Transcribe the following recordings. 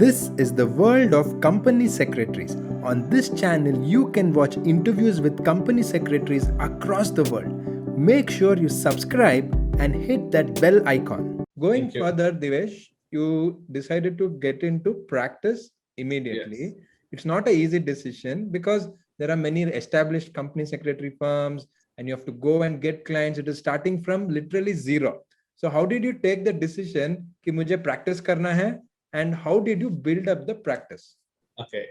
This is the world of company secretaries. On this channel, you can watch interviews with company secretaries across the world. Make sure you subscribe and hit that bell icon. Going Thank you. further, Divesh, you decided to get into practice immediately. Yes. It's not an easy decision because there are many established company secretary firms and you have to go and get clients. It is starting from literally zero. So how did you take the decision कि मुझे practice करना है and how did you build up the practice? Okay.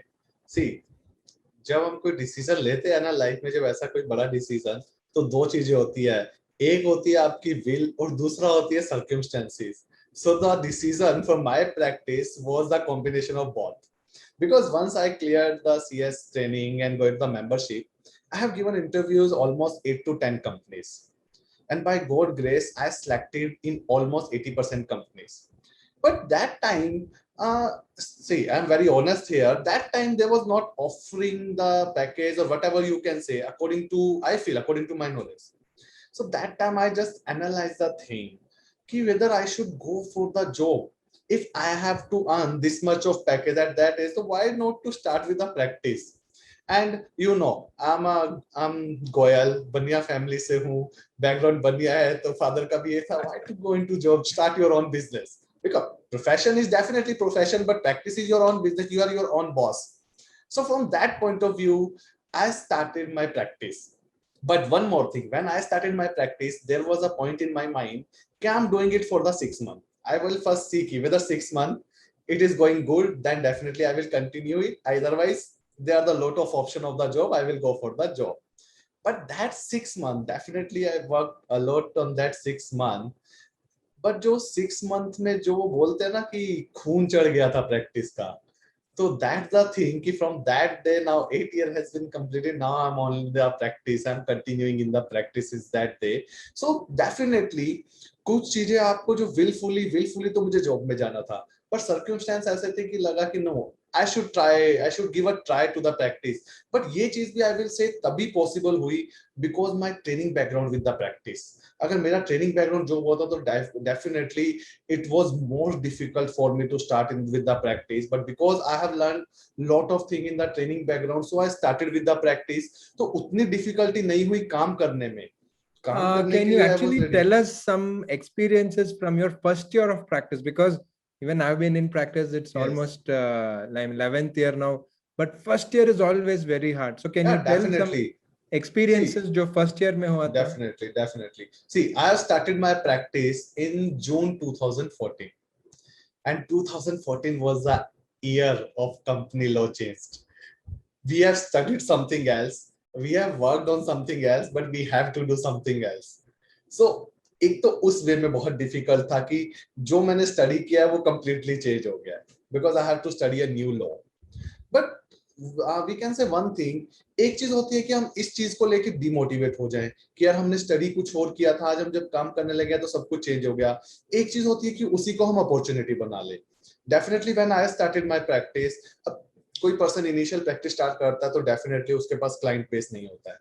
See, जब हम कोई decision लेते हैं ना लाइफ में, जब ऐसा कोई बड़ा डिसीजन, तो दो चीजें होती है. एक होती है आपकी विल और दूसरा होती है circumstances. So the decision for my practice was the combination of both. Because once I cleared the CS training and got the membership, I have given interviews almost 8 to 10 companies. And by God grace, I selected in almost 80% companies. But that time, see, I'm very honest here. That time they was not offering the package or whatever you can say, according to, I feel, according to my knowledge. So that time I just analyzed the thing, whether I should go for the job. If I have to earn this much of package at that age, so why not to start with the practice? And you know, I'm Goyal, Bania family से हूँ, background Bania है, तो father का भी ये था, why to go into job, start your own business? Because profession is definitely profession, but practice is your own business, you are your own boss. So from that point of view, I started my practice. But one more thing, when I started my practice, there was a point in my mind, okay, I'm doing it for the 6 months. I will first see whether 6 months it is going good, then definitely I will continue it. Otherwise, there are the lot of option of the job, I will go for the job. But that 6 months, definitely I worked a lot on that 6 months. But जो 6 month में जो वो बोलते हैं ना कि खून चढ़ गया था प्रैक्टिस का, so that's the thing कि from that day, now 8 years has been completed, now I'm on the practice, I'm continuing in the practices that day. So definitely कुछ चीजें आपको जो willfully तो मुझे जॉब में जाना था, पर सर्कमस्टेंस ऐसे थे कि लगा कि no, I should give a try to the practice. But ये चीज भी I will say तभी possible हुई because my training background with the practice. अगर मेरा ट्रेनिंग बैकग्राउंड जो हुआ था तो definitely it was more difficult for me to start in with the practice, but because I have learned lot of thing in the training background, so I started with the practice. तो उतनी difficulty नहीं हुई काम करने में. काम करने Can के you लिए I was actually ready. tell us some experiences from your first year of practice? Because even I've been in practice, it's Yes. almost like 11th year now, but first year is always very hard. So can Yeah, you tell some definitely. experiences जो first year में हुआ था? Definitely. See, I have started my practice in June 2014. And 2014 was the year of company law changed. We have studied something else, we have worked on something else, but we have to do something else. So एक तो उस वे में बहुत difficult था कि जो मैंने study किया है वो कंप्लीटली चेंज हो गया, because I have to study a new law. But we can say one thing, एक चीज होती है कि हम इस चीज को लेके डिमोटिवेट हो जाएं कि यार हमने स्टडी कुछ और किया था, आज हम जब काम करने लगे तो सब कुछ चेंज हो गया. एक चीज होती है कि उसी को हम अपॉर्चुनिटी बना ले. Definitely when I started my practice, कोई पर्सन इनिशियल प्रैक्टिस स्टार्ट करता है तो डेफिनेटली उसके पास क्लाइंट बेस नहीं होता है.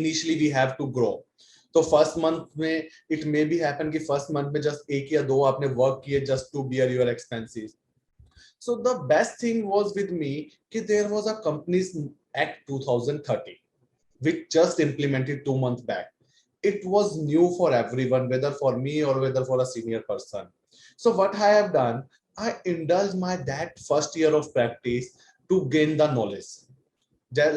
Initially we have to grow. तो फर्स्ट मंथ में इट मे बी हैपन कि फर्स्ट मंथ में जस्ट एक या दो आपने वर्क किए just to bear your expenses. So the best thing was with me कि there was a company's Act 2030 which just implemented 2 months back. It was new for everyone, whether for me or whether for a senior person. So what I have done, I indulged my that first year of practice to gain the knowledge.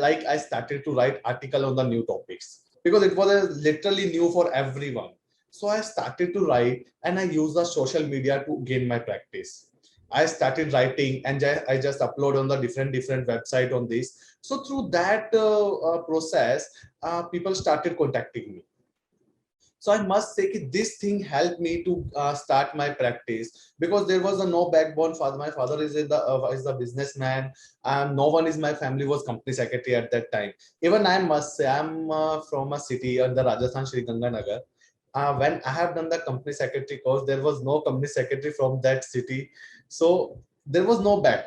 Like I started to write article on the new topics because it was literally new for everyone. So I started to write and I used the social media to gain my practice. I started writing and I just upload on the different website on this. So through that process, people started contacting me. So I must say that this thing helped me to start my practice because there was a no backbone. Father, my father is the businessman, and no one in my family was company secretary at that time. Even I must say I'm from a city in the Rajasthan, Sri Ganganagar. When I have done the company secretary course, there was no company secretary from that city, so there was no back.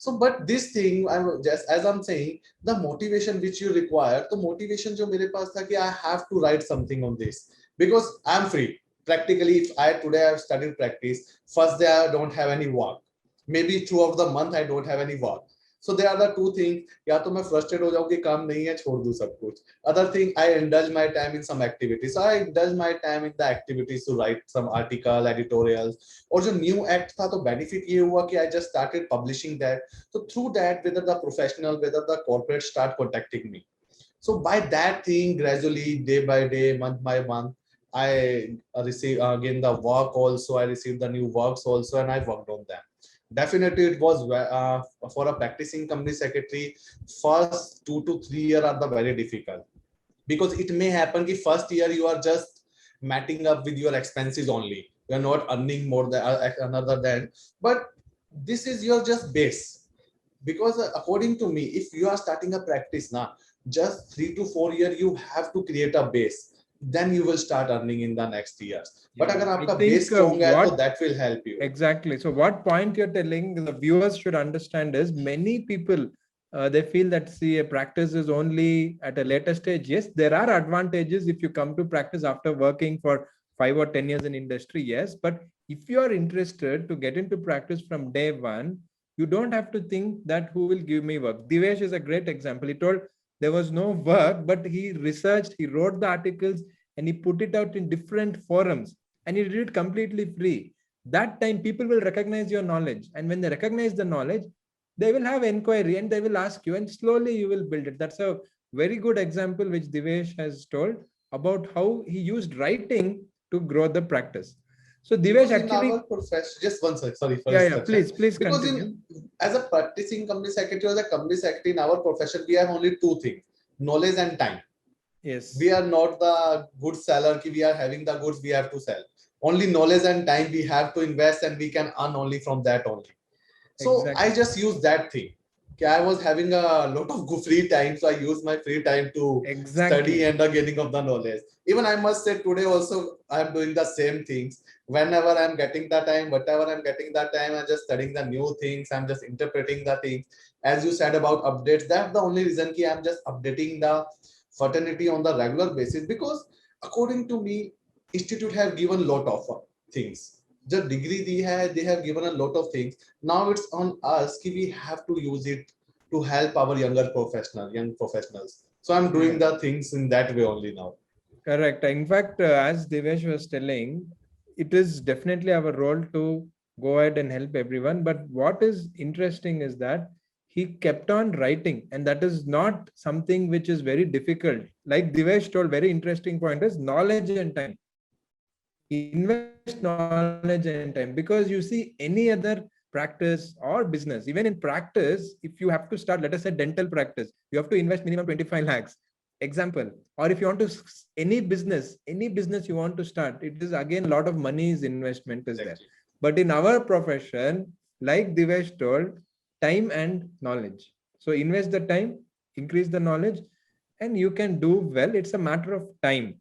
So, but this thing, I'm just as I'm saying, the motivation which you require, the motivation जो मेरे पास था कि I have to write something on this because I'm free. Practically, if I today have studied practice, first day I don't have any work. maybe throughout the month I don't have any work. So there are the two things, या तो मैं frustrated हो जाऊँ कि काम नहीं है, छोड़ दूँ सब कुछ. Other thing, I indulge my time in some activities. So I indulge my time in the activities to write some article, editorials. और जो new act था तो benefit ये हुआ कि I just started publishing that. So through that, whether the professional, whether the corporate start contacting me. So by that thing, gradually, day by day, month by month, I receive again the work also. I received the new works also, and I worked on them. Definitely, it was for a practicing company secretary. First 2 to 3 years are the very difficult, because it may happen that first year you are just matching up with your expenses only. You are not earning more than another than, but this is your just base. Because according to me, if you are starting a practice now, just 3 to 4 years you have to create a base, then you will start earning in the next years. But Yeah, अगर I आपका think base strong है, तो what that will help you. exactly. So what point you're telling the viewers should understand is many people they feel that see a practice is only at a later stage. Yes, there are advantages if you come to practice after working for 5 or 10 years in industry. Yes, but if you are interested to get into practice from day one, you don't have to think that who will give me work. Divesh is a great example. He told there was no work, but he researched, he wrote the articles, and he put it out in different forums, and he did it completely free. That time people will recognize your knowledge, and when they recognize the knowledge, they will have inquiry and they will ask you, and slowly you will build it. That's a very good example which Divesh has told about how he used writing to grow the practice. So Divesh Because in actually, our profession, just one second, sorry for yeah, instruction. please Because continue. in as a practicing company secretary or the company secretary in our profession, we have only two things: knowledge and time. Yes, We are not the good seller. We are having the goods we have to sell. Only knowledge and time we have to invest, and we can earn only from that only. So I exactly, just use that thing. Okay, I was having a lot of free time, so I use my free time to study exactly. and the gaining of the knowledge. Even I must say today also I am doing the same things. Whenever I'm getting the time, whatever I'm getting that time, I'm just studying the new things. I'm just interpreting the things. As you said about updates, that's the only reason कि I'm just updating the fraternity on the regular basis, because according to me, institute have given lot of things. The degree they have given a lot of things. Now it's on us कि we have to use it to help our young professionals. So I'm doing Yeah. the things in that way only now. Correct. In fact, as Devesh was telling, it is definitely our role to go ahead and help everyone. But what is interesting is that he kept on writing, and that is not something which is very difficult. Like Devesh told, very interesting point is knowledge and time. Invest knowledge and time, because you see any other practice or business, even in practice, if you have to start, let us say dental practice, you have to invest minimum 25 lakhs. Example. Or if you want to any business you want to start, it is again a lot of money is investment is there. Exactly. But in our profession, like Divesh told, time and knowledge. So invest the time, increase the knowledge, and you can do well. It's a matter of time.